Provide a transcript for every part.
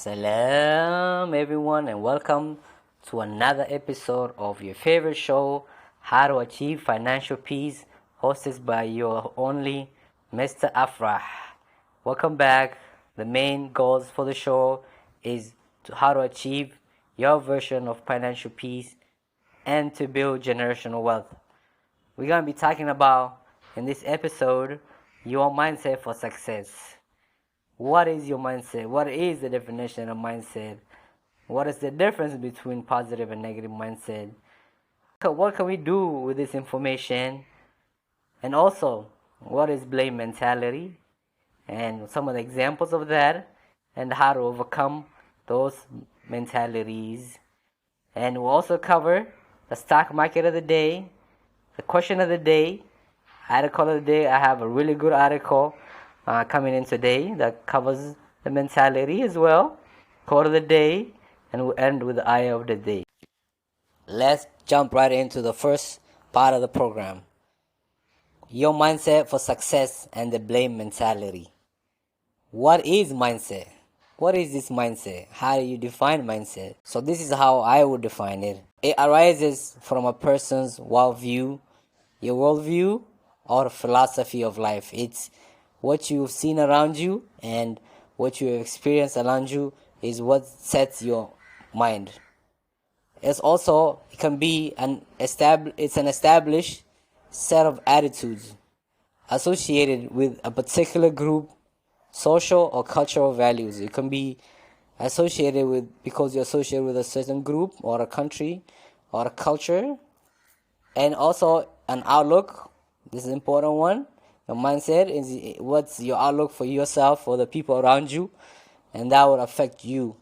Salam everyone and welcome to another episode of your favorite show, How to Achieve Financial Peace, hosted by your only Mr. Afrah. Welcome back. The main goals for the show is how to achieve your version of financial peace and to build generational wealth. We're going to be talking about, in this episode, your mindset for success. What is your mindset? What is the definition of mindset? What is the difference between positive and negative mindset? What can we do with this information? And also, what is blame mentality? And some of the examples of that, and how to overcome those mentalities. And we'll also cover the stock market of the day, the question of the day, article of the day. I have a really good article coming in today that covers the mentality as well, quote of the day, and we'll end with the ayah of the day. Let's jump right into the first part of the program. Your mindset for success and the blame mentality. What is mindset? What is this mindset? How do you define mindset? So this is how I would define it. It arises from a person's worldview, your worldview, or philosophy of life. It's what you've seen around you and what you have experienced around you is what sets your mind. It can be an established set of attitudes associated with a particular group, social or cultural values. It can be associated with, because you're associated with a certain group or a country or a culture, and also an outlook. This is an important one. Your mindset is what's your outlook for yourself or the people around you, and that would affect you.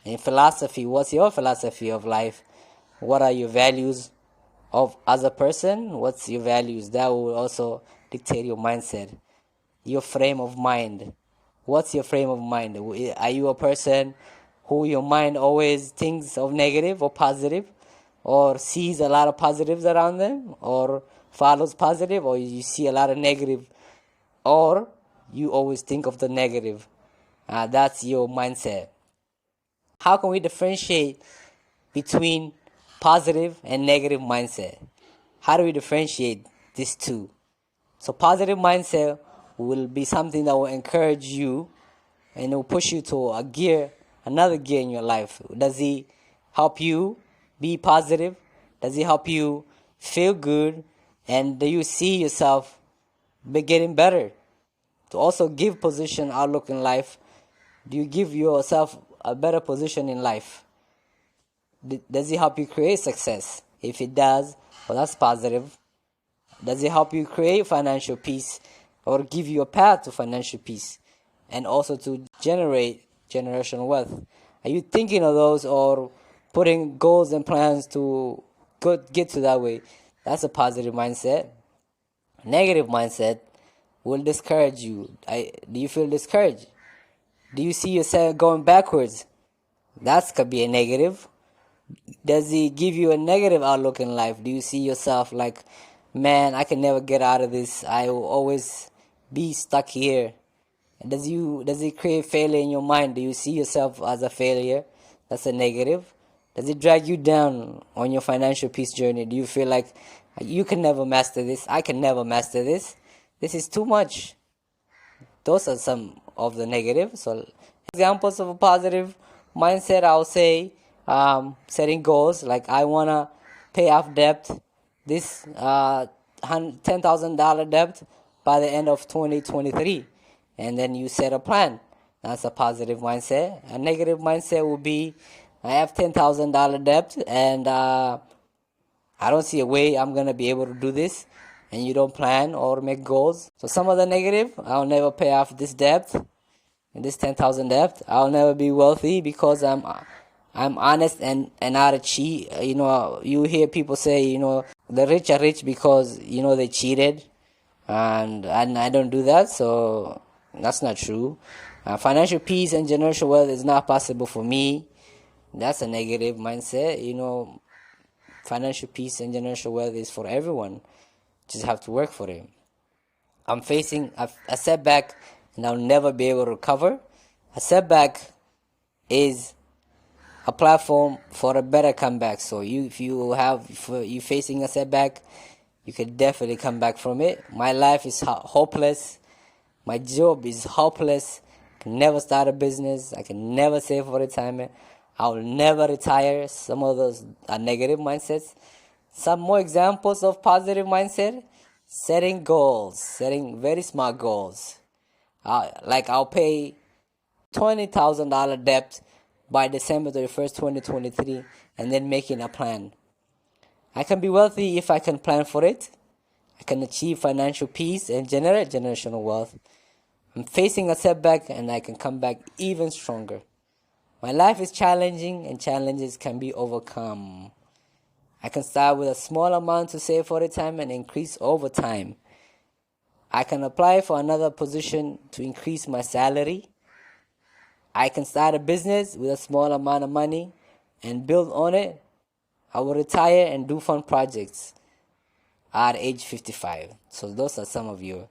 In philosophy, what's your philosophy of life? What are your values as a person? What's your values? That will also dictate your mindset. Your frame of mind. What's your frame of mind? Are you a person who your mind always thinks of negative or positive, or sees a lot of positives around them, or follows positive, or you see a lot of negative, or you always think of the negative? That's your mindset. How can we differentiate between positive and negative mindset? How do we differentiate these two? So positive mindset will be something that will encourage you and it will push you to another gear in your life. Does it help you be positive? Does it help you feel good? And do you see yourself getting better? To also give position outlook in life. Do you give yourself a better position in life? Does it help you create success? If it does, well, that's positive. Does it help you create financial peace or give you a path to financial peace and also to generate generational wealth? Are you thinking of those or putting goals and plans to get to that way? That's a positive mindset. Negative mindset will discourage you. Do you feel discouraged? Do you see yourself going backwards? That could be a negative. Does it give you a negative outlook in life? Do you see yourself like, man, I can never get out of this. I will always be stuck here. Does it create failure in your mind? Do you see yourself as a failure? That's a negative. Does it drag you down on your financial peace journey? Do you feel like you can never master this? I can never master this. This is too much. Those are some of the negatives. So examples of a positive mindset, I'll say setting goals. Like I want to pay off debt, this $10,000 debt by the end of 2023. And then you set a plan. That's a positive mindset. A negative mindset would be, I have $10,000 debt and I don't see a way I'm going to be able to do this. And you don't plan or make goals. So some of the negative, I'll never pay off this debt, and this 10,000 debt. I'll never be wealthy because I'm honest and not a cheat. You hear people say, the rich are rich because, they cheated. And I don't do that, so that's not true. Financial peace and generational wealth is not possible for me. That's a negative mindset. Financial peace and generational wealth is for everyone. Just have to work for it. I'm facing a setback and I'll never be able to recover. A setback is a platform for a better comeback. So if you facing a setback, you can definitely come back from it. My life is hopeless. My job is hopeless. I can never start a business. I can never save for retirement. I will never retire. Some of those are negative mindsets. Some more examples of positive mindset: setting goals, setting very smart goals. Like I'll pay $20,000 debt by December 31st, 2023, and then making a plan. I can be wealthy if I can plan for it. I can achieve financial peace and generate generational wealth. I'm facing a setback and I can come back even stronger. My life is challenging and challenges can be overcome. I can start with a small amount to save for retirement and increase over time. I can apply for another position to increase my salary. I can start a business with a small amount of money and build on it. I will retire and do fun projects at age 55. So those are some of your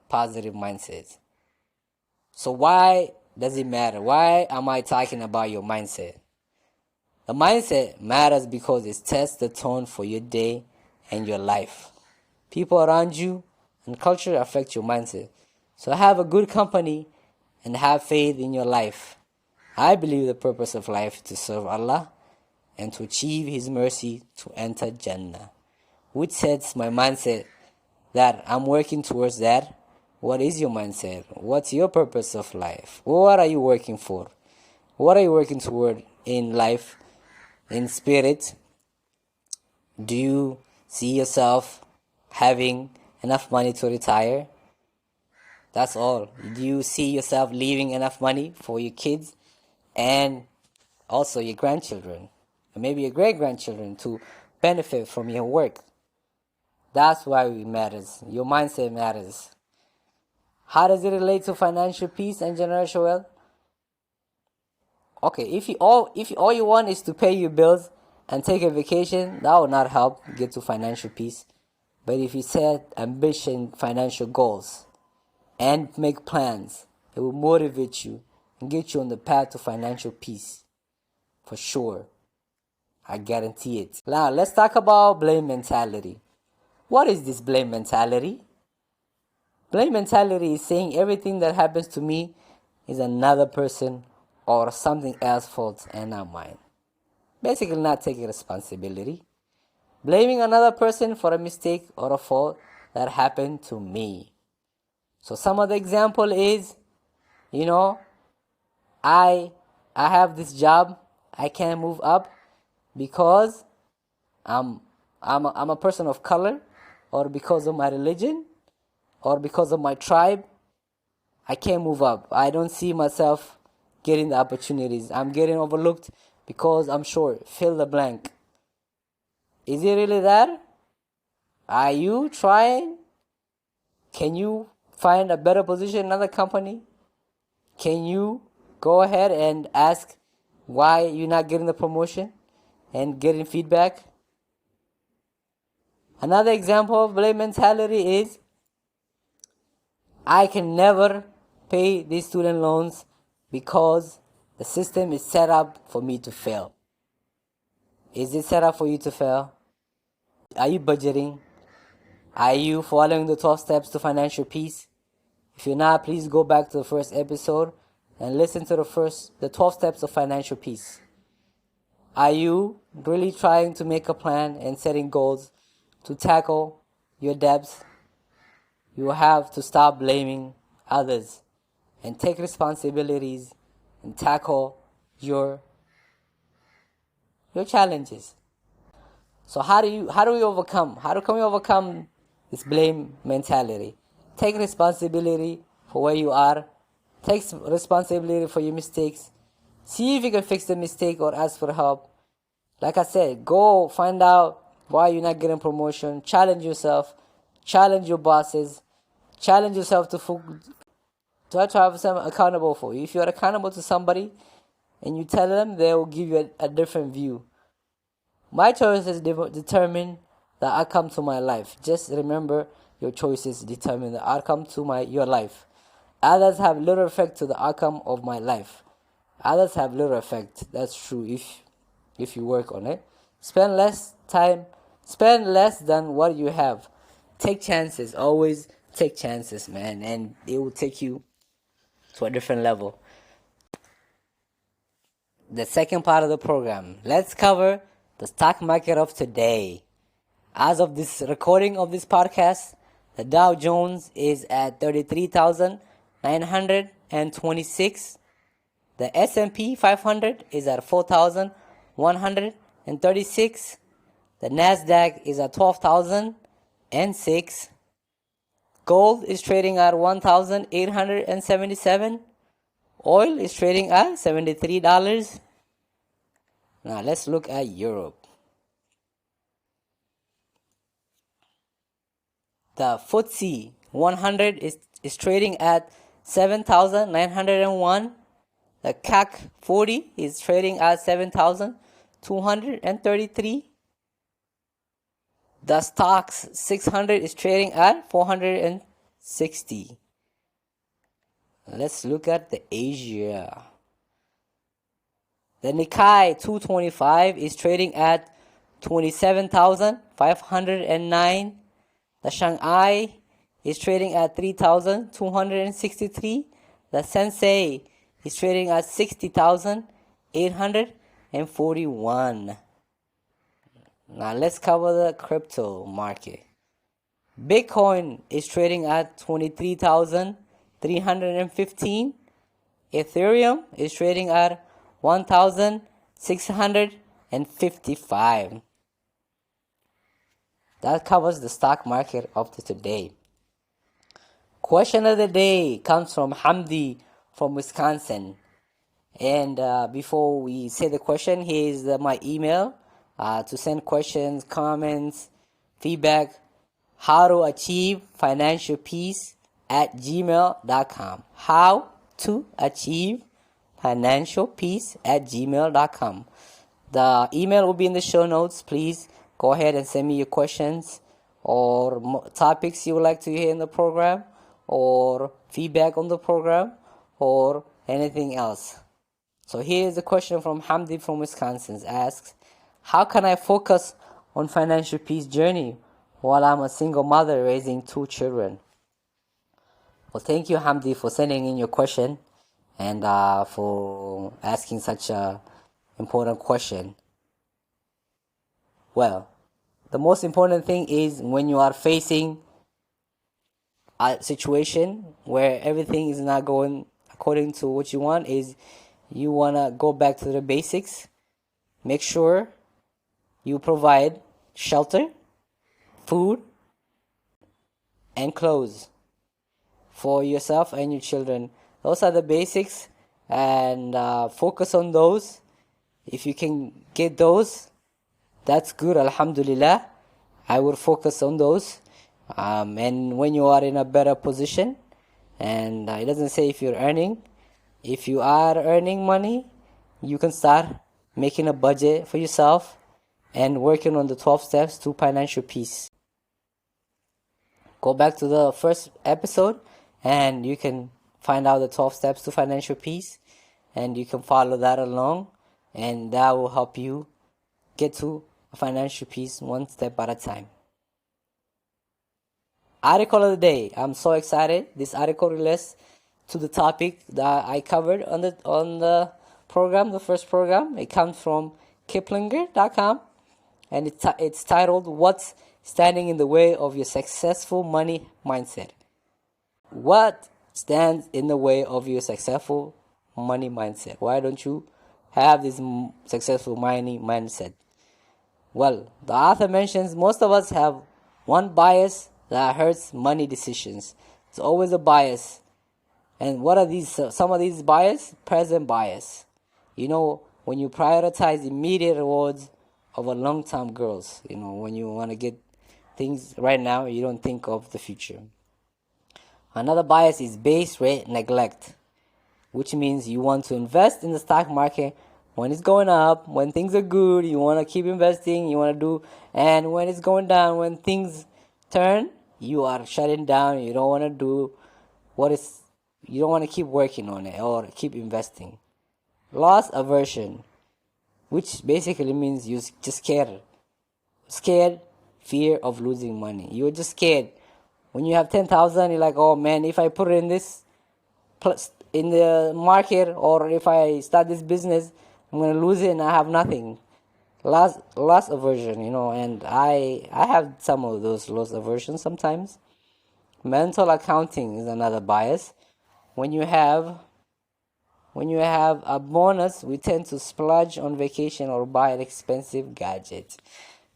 positive mindsets. So why does it matter? Why am I talking about your mindset? The mindset matters because it sets the tone for your day and your life. People around you and culture affect your mindset. So have a good company and have faith in your life. I believe the purpose of life is to serve Allah and to achieve His mercy to enter Jannah, which sets my mindset that I'm working towards that. What is your mindset? What's your purpose of life? What are you working for? What are you working toward in life, in spirit? Do you see yourself having enough money to retire? That's all. Do you see yourself leaving enough money for your kids and also your grandchildren and maybe your great-grandchildren to benefit from your work? That's why it matters. Your mindset matters. How does it relate to financial peace and generational wealth? Okay, if all you want is to pay your bills and take a vacation, that will not help get to financial peace. But if you set ambition, financial goals, and make plans, it will motivate you and get you on the path to financial peace. For sure. I guarantee it. Now, let's talk about blame mentality. What is this blame mentality? Blame mentality is saying everything that happens to me is another person or something else's fault and not mine. Basically, not taking responsibility. Blaming another person for a mistake or a fault that happened to me. So some of the example is, I have this job, I can't move up because I'm a person of color, or because of my religion, or because of my tribe. I can't move up. I don't see myself getting the opportunities. I'm getting overlooked because I'm short. Fill the blank. Is it really that? Are you trying? Can you find a better position in another company? Can you go ahead and ask why you're not getting the promotion and getting feedback? Another example of blame mentality is, I can never pay these student loans because the system is set up for me to fail. Is it set up for you to fail? Are you budgeting? Are you following the 12 steps to financial peace? If you're not, please go back to the first episode and listen to the 12 steps of financial peace. Are you really trying to make a plan and setting goals to tackle your debts? You have to stop blaming others and take responsibilities and tackle your challenges. So how can we overcome this blame mentality? Take responsibility for where you are. Take responsibility for your mistakes. See if you can fix the mistake or ask for help. Like I said, go find out why you're not getting promotion. Challenge yourself. Challenge your bosses. Challenge yourself to try to have someone accountable for you. If you're accountable to somebody and you tell them, they will give you a different view. My choices determine the outcome to my life. Just remember, your choices determine the outcome to your life. Others have little effect to the outcome of my life. Others have little effect. That's true if you work on it. Spend less than what you have. Take chances. Always take chances, man, and it will take you to a different level. The second part of the program, let's cover the stock market of today. As of this recording of this podcast, the Dow Jones is at 33,926. The S&P 500 is at 4,136. The Nasdaq is at 12,006. Gold is trading at 1,877. Oil is trading at $73. Now let's look at Europe. The FTSE 100 is trading at 7,901. The CAC 40 is trading at 7,233. The Stocks 600 is trading at 460. Let's look at the Asia. The Nikkei 225 is trading at 27,509. The Shanghai is trading at 3,263. The Sensei is trading at 60,841. Now let's cover the crypto market. Bitcoin is trading at 23,315. Ethereum is trading at 1,655. That covers the stock market of today. Question of the day comes from Hamdi from Wisconsin. And before we say the question, here's my email to send questions, comments, feedback. howtoachievefinancialpeace@gmail.com. howtoachievefinancialpeace@gmail.com. The email will be in the show notes. Please go ahead and send me your questions or topics you would like to hear in the program, or feedback on the program, or anything else. So here's a question from Hamdi from Wisconsin. Asks, how can I focus on financial peace journey while I'm a single mother raising 2 children? Well, thank you, Hamdi, for sending in your question and for asking such a important question. Well, the most important thing is when you are facing a situation where everything is not going according to what you want, is you want to go back to the basics. Make sure you provide shelter, food, and clothes for yourself and your children. Those are the basics, and focus on those. If you can get those, that's good, alhamdulillah. I will focus on those. And when you are in a better position, and it doesn't say if you're earning, if you are earning money, you can start making a budget for yourself and working on the 12 steps to financial peace. Go back to the first episode and you can find out the 12 steps to financial peace, and you can follow that along, and that will help you get to financial peace one step at a time. Article of the day. I'm so excited. This article relates to the topic that I covered on the program, the first program. It comes from Kiplinger.com, and it's titled, What's Standing in the Way of Your Successful Money Mindset? What stands in the way of your successful money mindset? Why don't you have this successful money mindset? Well, the author mentions most of us have one bias that hurts money decisions. It's always a bias. And what are these? Some of these bias? Present bias. You know, when you prioritize immediate rewards over long-term goals. You know, when you want to get things right now, you don't think of the future. Another bias is base rate neglect, which means you want to invest in the stock market when it's going up. When things are good, you want to keep investing, you want to do, and when it's going down, when things turn, you are shutting down. You don't want to do you don't want to keep working on it or keep investing. loss aversion, which basically means you're just scared, fear of losing money. You're just scared. When you have 10,000, you're like, oh man, if I put it in this in the market, or if I start this business, I'm gonna lose it and I have nothing. Loss aversion, and I have some of those loss aversion sometimes. Mental accounting is another bias. When you have a bonus, we tend to splurge on vacation or buy an expensive gadget.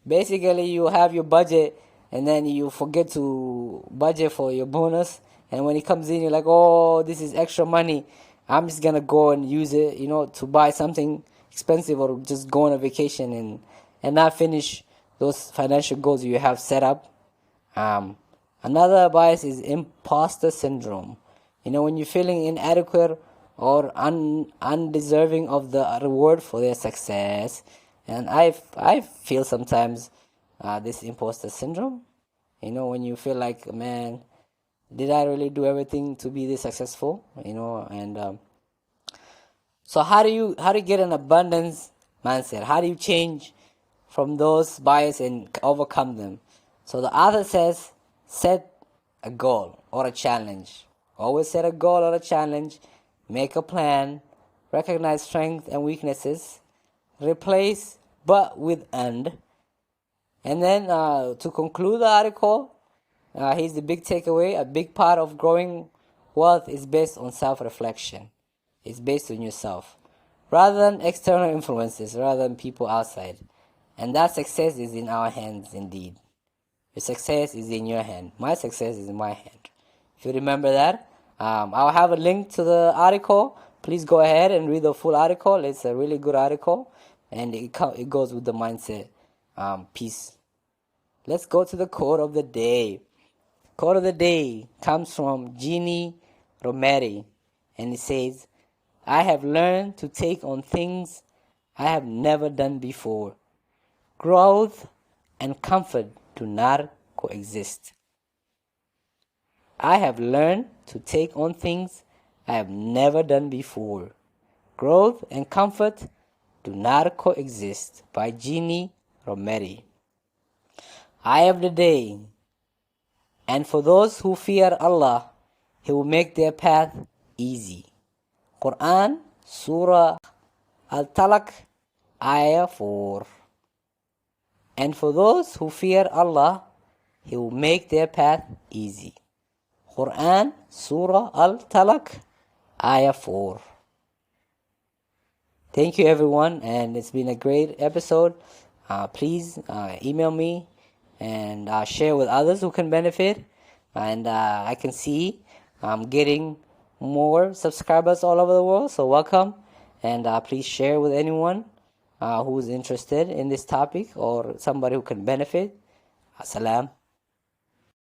Basically, you have your budget and then you forget to budget for your bonus, and when it comes in, you're like, oh, this is extra money, I'm just gonna go and use it, to buy something expensive, or just go on a vacation and not finish those financial goals you have set up. Another bias is imposter syndrome. When you're feeling inadequate or undeserving of the reward for their success. And I feel sometimes this imposter syndrome. When you feel like, man, did I really do everything to be this successful? And so how do you get an abundance mindset? How do you change from those bias and overcome them? So the author says, set a goal or a challenge. Always set a goal or a challenge. Make a plan. Recognize strengths and weaknesses. Replace but with and. And then to conclude the article, here's the big takeaway. A big part of growing wealth is based on self-reflection. It's based on yourself, rather than external influences, rather than people outside. And that success is in our hands indeed. Your success is in your hand. My success is in my hand. If you remember that, I'll have a link to the article. Please go ahead and read the full article. It's a really good article, and it goes with the mindset piece. Let's go to the quote of the day. Quote of the day comes from Jeannie Romeri, and it says, I have learned to take on things I have never done before. Growth and comfort do not coexist. I have learned to take on things I have never done before. Growth and comfort do not coexist. By Jeannie Romeri. Eye of the day. And for those who fear Allah, He will make their path easy. Quran, Surah Al-Talaq, Ayah 4. And for those who fear Allah, He will make their path easy. Quran, Surah Al-Talaq, Ayah 4. Thank you everyone, and it's been a great episode. Please email me and share with others who can benefit. And I can see I'm getting more subscribers all over the world, so welcome. And please share with anyone who's interested in this topic or somebody who can benefit. Assalam.